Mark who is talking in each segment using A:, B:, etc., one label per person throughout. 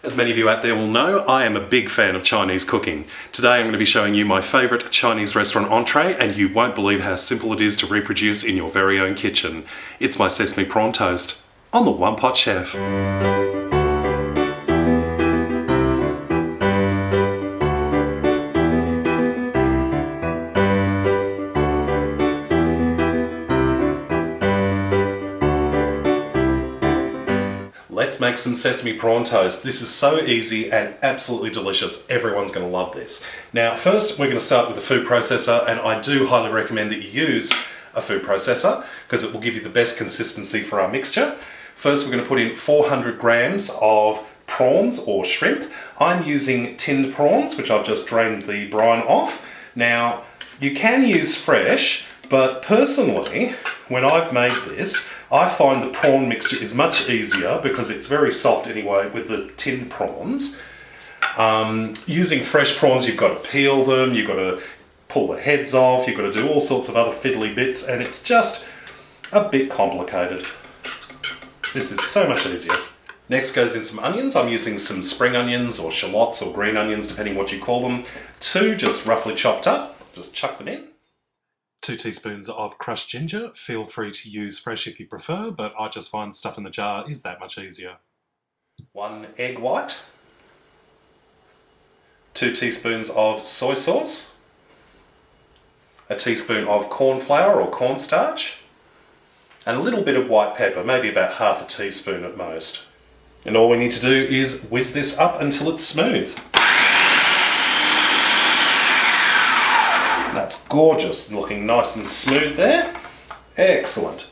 A: As many of you out there will know, I am a big fan of Chinese cooking. Today I'm going to be showing you my favourite Chinese restaurant entree, and you won't believe how simple it is to reproduce in your very own kitchen. It's my Sesame Prawn Toast on the One Pot Chef. Let's make some sesame prawn toast. This is so easy and absolutely delicious. Everyone's going to love this. Now, first we're going to start with a food processor, and I do highly recommend that you use a food processor because it will give you the best consistency for our mixture. First, we're going to put in 400 grams of prawns or shrimp. I'm using tinned prawns, which I've just drained the brine off. Now, you can use fresh, but personally, when I've made this, I find the prawn mixture is much easier because it's very soft anyway with the tinned prawns. Using fresh prawns, you've got to peel them, you've got to pull the heads off, you've got to do all sorts of other fiddly bits, and it's just a bit complicated. This is so much easier. Next goes in some onions. I'm using some spring onions or shallots or green onions, depending what you call them. 2 just roughly chopped up, just chuck them in. 2 teaspoons of crushed ginger. Feel free to use fresh if you prefer, but I just find the stuff in the jar is that much easier. 1 egg white. 2 teaspoons of soy sauce. A teaspoon of corn flour or cornstarch. And a little bit of white pepper, maybe about half a teaspoon at most. And all we need to do is whiz this up until it's smooth. That's gorgeous, looking nice and smooth there. Excellent.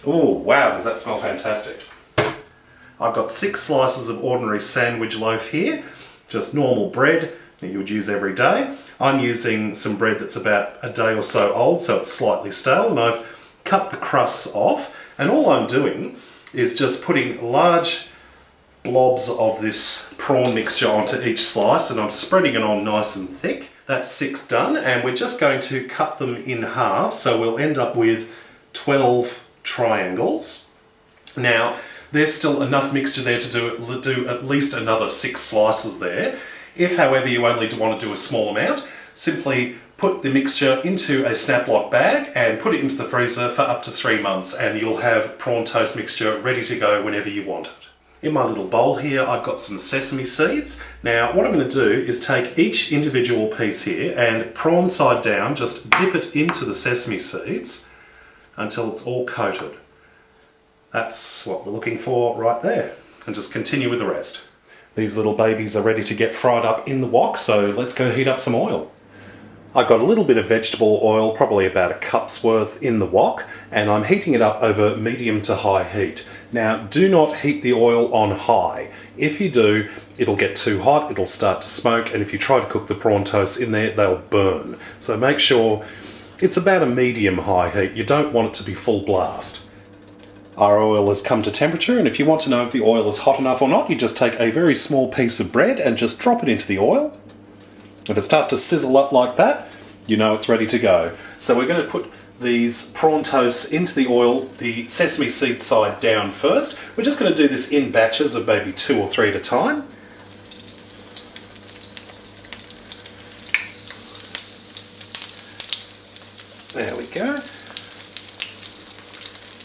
A: Oh wow, does that smell fantastic. I've got 6 slices of ordinary sandwich loaf here, just normal bread that you would use every day. I'm using some bread that's about a day or so old, so it's slightly stale, and I've cut the crusts off, and all I'm doing is just putting large blobs of this prawn mixture onto each slice, and I'm spreading it on nice and thick. That's 6 done, and we're just going to cut them in half, so we'll end up with 12 triangles. Now, there's still enough mixture there to do at least another 6 slices there. If, however, you only want to do a small amount, simply put the mixture into a snap lock bag and put it into the freezer for up to 3 months, and you'll have prawn toast mixture ready to go whenever you want it. In my little bowl here, I've got some sesame seeds. Now, what I'm going to do is take each individual piece here and prawn side down, just dip it into the sesame seeds until it's all coated. That's what we're looking for right there. And just continue with the rest. These little babies are ready to get fried up in the wok, so let's go heat up some oil. I've got a little bit of vegetable oil, probably about a cup's worth in the wok, and I'm heating it up over medium to high heat. Now, do not heat the oil on high. If you do, it'll get too hot, it'll start to smoke, and if you try to cook the prawn toast in there, they'll burn. So make sure it's about a medium-high heat. You don't want it to be full blast. Our oil has come to temperature, and if you want to know if the oil is hot enough or not, you just take a very small piece of bread and just drop it into the oil. If it starts to sizzle up like that, you know it's ready to go. So we're going to put these prawn toasts into the oil, the sesame seed side down first. We're just going to do this in batches of maybe 2 or 3 at a time. There we go.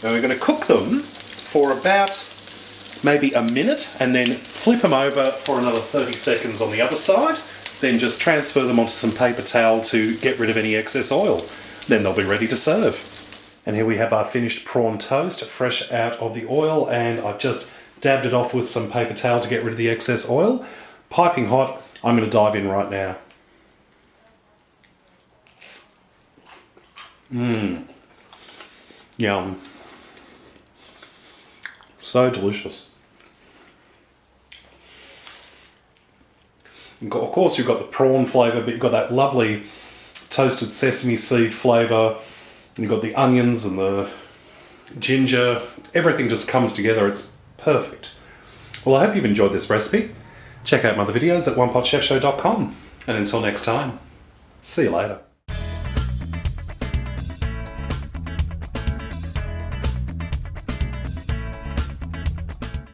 A: And we're going to cook them for about maybe a minute and then flip them over for another 30 seconds on the other side. Then just transfer them onto some paper towel to get rid of any excess oil. Then they'll be ready to serve. And here we have our finished prawn toast, fresh out of the oil, and I've just dabbed it off with some paper towel to get rid of the excess oil. Piping hot, I'm going to dive in right now. Yum. So delicious. Of course, you've got the prawn flavour, but you've got that lovely toasted sesame seed flavour. You've got the onions and the ginger. Everything just comes together. It's perfect. Well, I hope you've enjoyed this recipe. Check out my other videos at OnePotChefShow.com. And until next time, see you later.